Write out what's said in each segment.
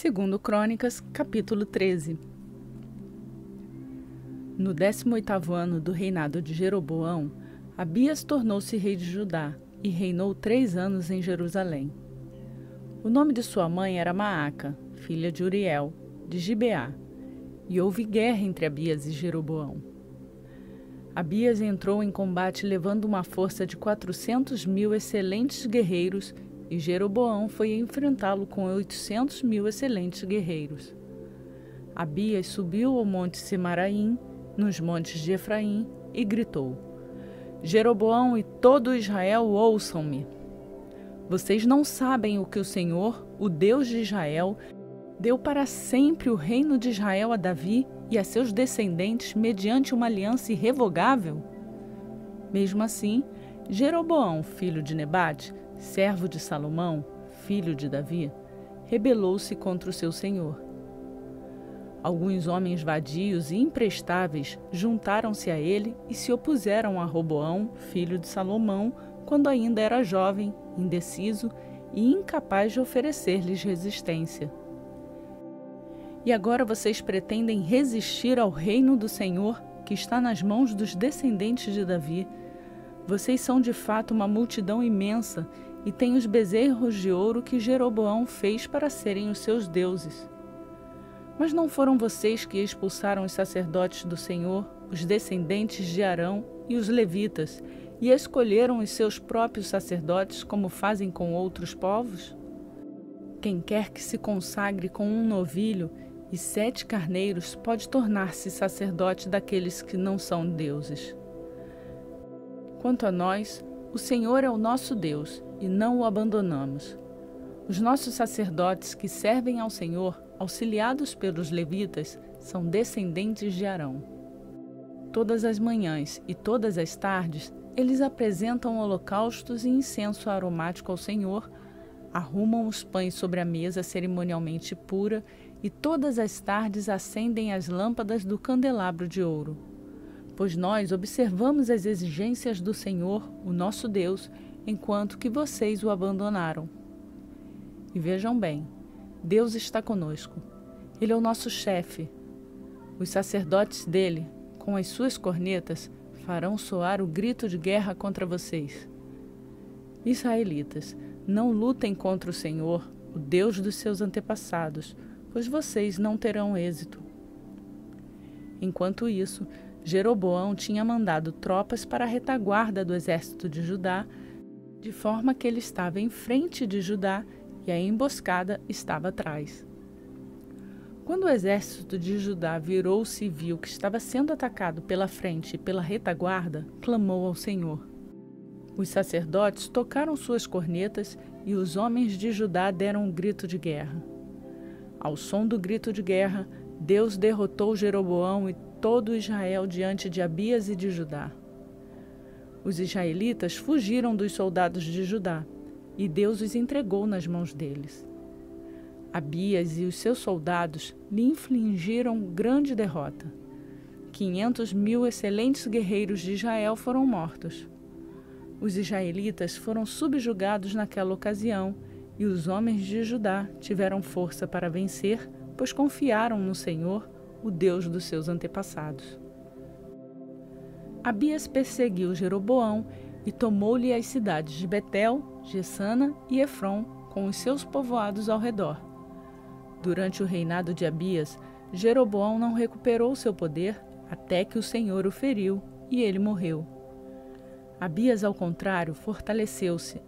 Segundo Crônicas, capítulo 13. No 18º ano do reinado de Jeroboão, Abias tornou-se rei de Judá e reinou 3 anos em Jerusalém. O nome de sua mãe era Maaca, filha de Uriel, de Gibeá, e houve guerra entre Abias e Jeroboão. Abias entrou em combate levando uma força de 400.000 excelentes guerreiros e Jeroboão foi enfrentá-lo com 800.000 excelentes guerreiros. Abias subiu ao monte Semaraim, nos montes de Efraim, e gritou: Jeroboão e todo Israel, ouçam-me! Vocês não sabem o que o Senhor, o Deus de Israel, deu para sempre o reino de Israel a Davi e a seus descendentes mediante uma aliança irrevogável? Mesmo assim, Jeroboão, filho de Nebate, servo de Salomão, filho de Davi, rebelou-se contra o seu senhor. Alguns homens vadios e imprestáveis juntaram-se a ele e se opuseram a Roboão, filho de Salomão, quando ainda era jovem, indeciso e incapaz de oferecer-lhes resistência. E agora vocês pretendem resistir ao reino do Senhor, que está nas mãos dos descendentes de Davi. Vocês são de fato uma multidão imensa e têm os bezerros de ouro que Jeroboão fez para serem os seus deuses. Mas não foram vocês que expulsaram os sacerdotes do Senhor, os descendentes de Arão e os levitas, e escolheram os seus próprios sacerdotes como fazem com outros povos? Quem quer que se consagre com um novilho e 7 carneiros pode tornar-se sacerdote daqueles que não são deuses. Quanto a nós, o Senhor é o nosso Deus e não o abandonamos. Os nossos sacerdotes que servem ao Senhor, auxiliados pelos levitas, são descendentes de Arão. Todas as manhãs e todas as tardes, eles apresentam holocaustos e incenso aromático ao Senhor, arrumam os pães sobre a mesa cerimonialmente pura e todas as tardes acendem as lâmpadas do candelabro de ouro. Pois nós observamos as exigências do Senhor, o nosso Deus, enquanto que vocês o abandonaram. E vejam bem, Deus está conosco. Ele é o nosso chefe. Os sacerdotes dele, com as suas cornetas, farão soar o grito de guerra contra vocês. Israelitas, não lutem contra o Senhor, o Deus dos seus antepassados, pois vocês não terão êxito. Enquanto isso, Jeroboão tinha mandado tropas para a retaguarda do exército de Judá, de forma que ele estava em frente de Judá e a emboscada estava atrás. Quando o exército de Judá virou-se e viu que estava sendo atacado pela frente e pela retaguarda, clamou ao Senhor. Os sacerdotes tocaram suas cornetas e os homens de Judá deram um grito de guerra. Ao som do grito de guerra, Deus derrotou Jeroboão e todo Israel diante de Abias e de Judá. Os israelitas fugiram dos soldados de Judá, e Deus os entregou nas mãos deles. Abias e os seus soldados lhe infligiram grande derrota. 500.000 excelentes guerreiros de Israel foram mortos. Os israelitas foram subjugados naquela ocasião, e os homens de Judá tiveram força para vencer, pois confiaram no Senhor, o Deus dos seus antepassados. Abias perseguiu Jeroboão e tomou-lhe as cidades de Betel, Jessana e Efron, com os seus povoados ao redor. Durante o reinado de Abias, Jeroboão não recuperou seu poder até que o Senhor o feriu e ele morreu. Abias, ao contrário, fortaleceu-se.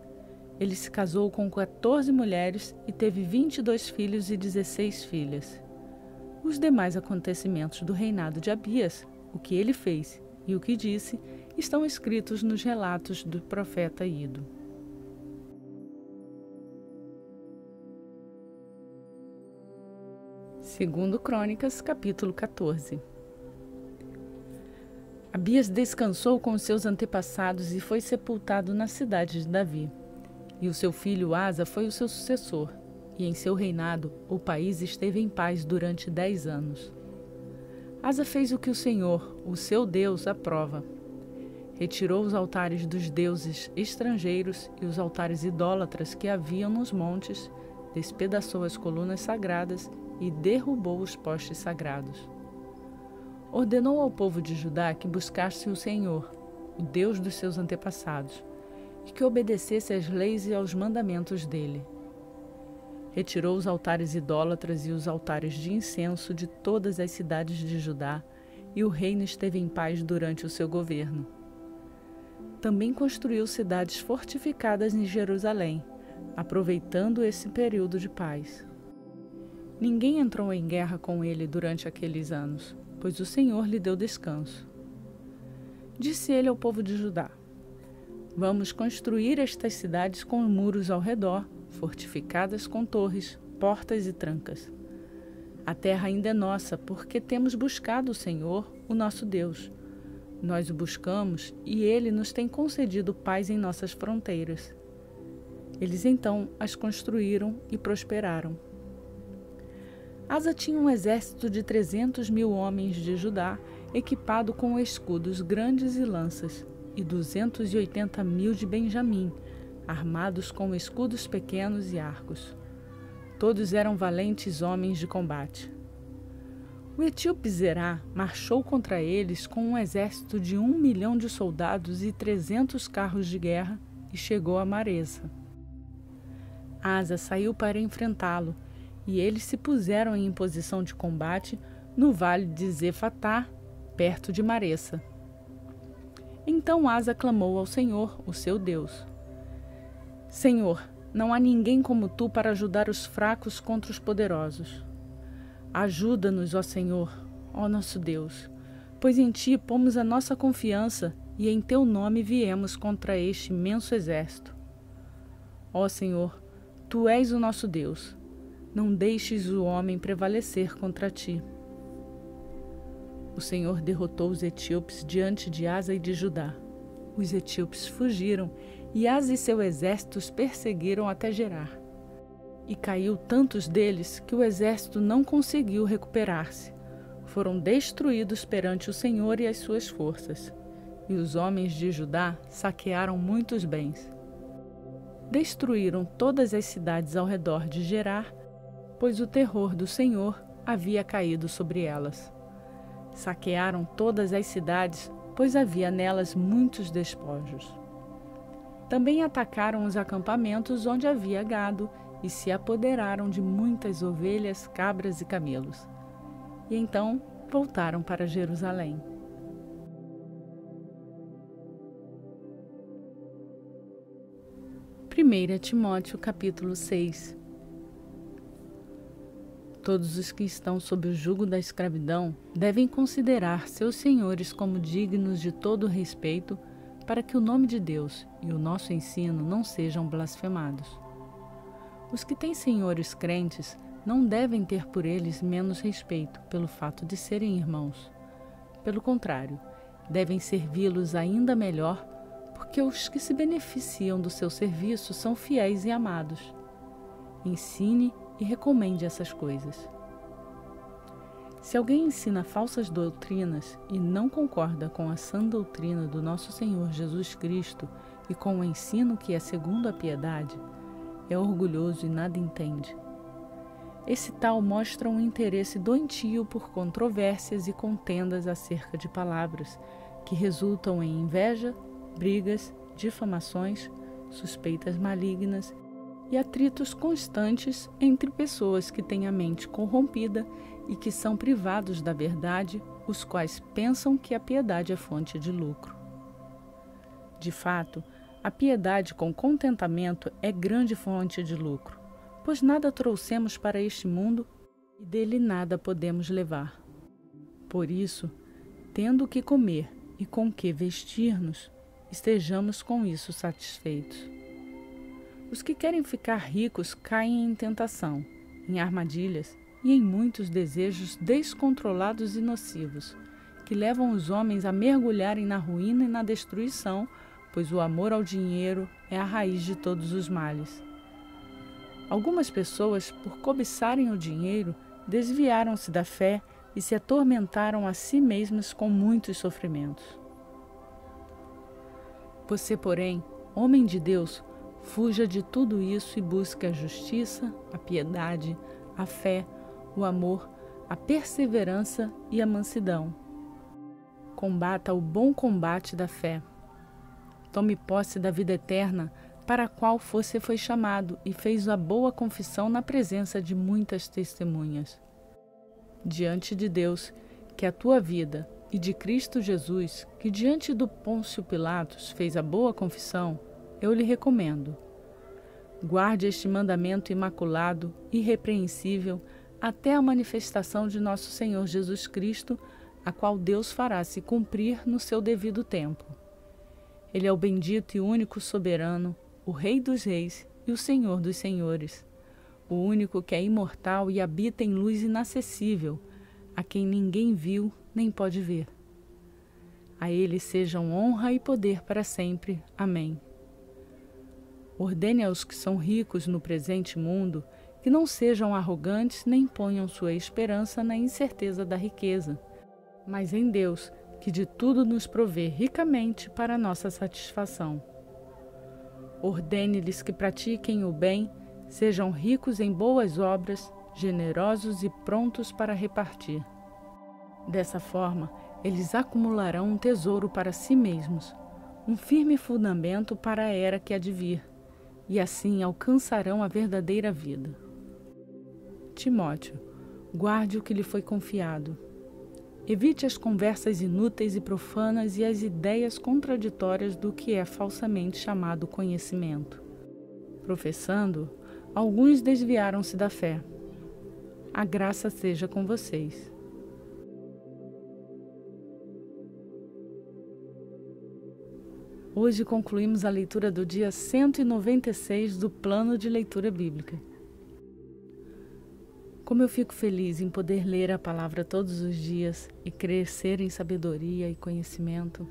Ele se casou com 14 mulheres e teve 22 filhos e 16 filhas. Os demais acontecimentos do reinado de Abias, o que ele fez e o que disse, estão escritos nos relatos do profeta Ido. Segundo Crônicas, capítulo 14. Abias descansou com os seus antepassados e foi sepultado na cidade de Davi. E o seu filho Asa foi o seu sucessor, e em seu reinado o país esteve em paz durante 10 anos. Asa fez o que o Senhor, o seu Deus, aprova. Retirou os altares dos deuses estrangeiros e os altares idólatras que haviam nos montes, despedaçou as colunas sagradas e derrubou os postes sagrados. Ordenou ao povo de Judá que buscasse o Senhor, o Deus dos seus antepassados, e que obedecesse às leis e aos mandamentos dele. Retirou os altares idólatras e os altares de incenso de todas as cidades de Judá, e o reino esteve em paz durante o seu governo. Também construiu cidades fortificadas em Jerusalém, aproveitando esse período de paz. Ninguém entrou em guerra com ele durante aqueles anos, pois o Senhor lhe deu descanso. Disse ele ao povo de Judá: Vamos construir estas cidades com muros ao redor, fortificadas com torres, portas e trancas. A terra ainda é nossa, porque temos buscado o Senhor, o nosso Deus. Nós o buscamos e ele nos tem concedido paz em nossas fronteiras. Eles então as construíram e prosperaram. Asa tinha um exército de 300.000 homens de Judá, equipado com escudos grandes e lanças, e 280.000 de Benjamim, armados com escudos pequenos e arcos. Todos eram valentes homens de combate. O etíope Zerá marchou contra eles com um exército de 1 milhão de soldados e 300 carros de guerra e chegou a Maresa. Asa saiu para enfrentá-lo e eles se puseram em posição de combate no vale de Zefatá, perto de Maresa. Então Asa clamou ao Senhor, o seu Deus: Senhor, não há ninguém como tu para ajudar os fracos contra os poderosos. Ajuda-nos, ó Senhor, ó nosso Deus, pois em ti pomos a nossa confiança e em teu nome viemos contra este imenso exército. Ó Senhor, tu és o nosso Deus, não deixes o homem prevalecer contra ti. O Senhor derrotou os etíopes diante de Asa e de Judá. Os etíopes fugiram e Asa e seu exército os perseguiram até Gerar. E caiu tantos deles que o exército não conseguiu recuperar-se. Foram destruídos perante o Senhor e as suas forças. E os homens de Judá saquearam muitos bens. Destruíram todas as cidades ao redor de Gerar, pois o terror do Senhor havia caído sobre elas. Saquearam todas as cidades, pois havia nelas muitos despojos. Também atacaram os acampamentos onde havia gado e se apoderaram de muitas ovelhas, cabras e camelos. E então voltaram para Jerusalém. Primeira Timóteo, capítulo 6. Todos os que estão sob o jugo da escravidão devem considerar seus senhores como dignos de todo respeito, para que o nome de Deus e o nosso ensino não sejam blasfemados. Os que têm senhores crentes não devem ter por eles menos respeito pelo fato de serem irmãos. Pelo contrário, devem servi-los ainda melhor, porque os que se beneficiam do seu serviço são fiéis e amados. Ensine e recomende essas coisas. Se alguém ensina falsas doutrinas e não concorda com a sã doutrina do nosso Senhor Jesus Cristo e com o ensino que é segundo a piedade, é orgulhoso e nada entende. Esse tal mostra um interesse doentio por controvérsias e contendas acerca de palavras, que resultam em inveja, brigas, difamações, suspeitas malignas e atritos constantes entre pessoas que têm a mente corrompida e que são privados da verdade, os quais pensam que a piedade é fonte de lucro. De fato, a piedade com contentamento é grande fonte de lucro, pois nada trouxemos para este mundo e dele nada podemos levar. Por isso, tendo o que comer e com que vestir-nos, estejamos com isso satisfeitos. Os que querem ficar ricos caem em tentação, em armadilhas e em muitos desejos descontrolados e nocivos, que levam os homens a mergulharem na ruína e na destruição, pois o amor ao dinheiro é a raiz de todos os males. Algumas pessoas, por cobiçarem o dinheiro, desviaram-se da fé e se atormentaram a si mesmas com muitos sofrimentos. Você, porém, homem de Deus, Fuja de tudo isso e busque a justiça, a piedade, a fé, o amor, a perseverança e a mansidão. Combata o bom combate da fé. Tome posse da vida eterna, para a qual você foi chamado e fez a boa confissão na presença de muitas testemunhas. Diante de Deus, que é a tua vida, e de Cristo Jesus, que diante do Pôncio Pilatos fez a boa confissão, eu lhe recomendo: guarde este mandamento imaculado, irrepreensível, até a manifestação de nosso Senhor Jesus Cristo, a qual Deus fará se cumprir no seu devido tempo. Ele é o bendito e único soberano, o Rei dos reis e o Senhor dos senhores, o único que é imortal e habita em luz inacessível, a quem ninguém viu nem pode ver. A ele sejam honra e poder para sempre. Amém. Ordene aos que são ricos no presente mundo que não sejam arrogantes nem ponham sua esperança na incerteza da riqueza, mas em Deus, que de tudo nos provê ricamente para nossa satisfação. Ordene-lhes que pratiquem o bem, sejam ricos em boas obras, generosos e prontos para repartir. Dessa forma, eles acumularão um tesouro para si mesmos, um firme fundamento para a era que há de vir, e assim alcançarão a verdadeira vida. Timóteo, guarde o que lhe foi confiado. Evite as conversas inúteis e profanas e as ideias contraditórias do que é falsamente chamado conhecimento. Professando, alguns desviaram-se da fé. A graça seja com vocês. Hoje concluímos a leitura do dia 196 do Plano de Leitura Bíblica. Como eu fico feliz em poder ler a palavra todos os dias e crescer em sabedoria e conhecimento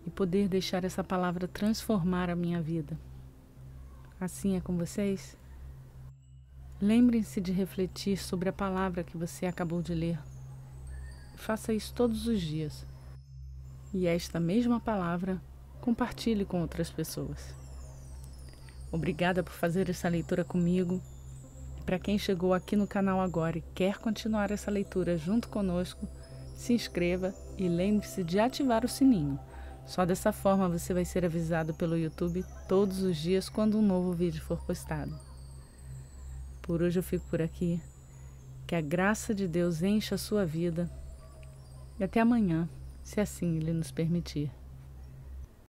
e poder deixar essa palavra transformar a minha vida. Assim é com vocês? Lembrem-se de refletir sobre a palavra que você acabou de ler. Faça isso todos os dias. E esta mesma palavra compartilhe com outras pessoas. Obrigada por fazer essa leitura comigo. Para quem chegou aqui no canal agora e quer continuar essa leitura junto conosco, se inscreva e lembre-se de ativar o sininho. Só dessa forma você vai ser avisado pelo YouTube todos os dias quando um novo vídeo for postado. Por hoje eu fico por aqui. Que a graça de Deus encha a sua vida. E até amanhã, se assim Ele nos permitir.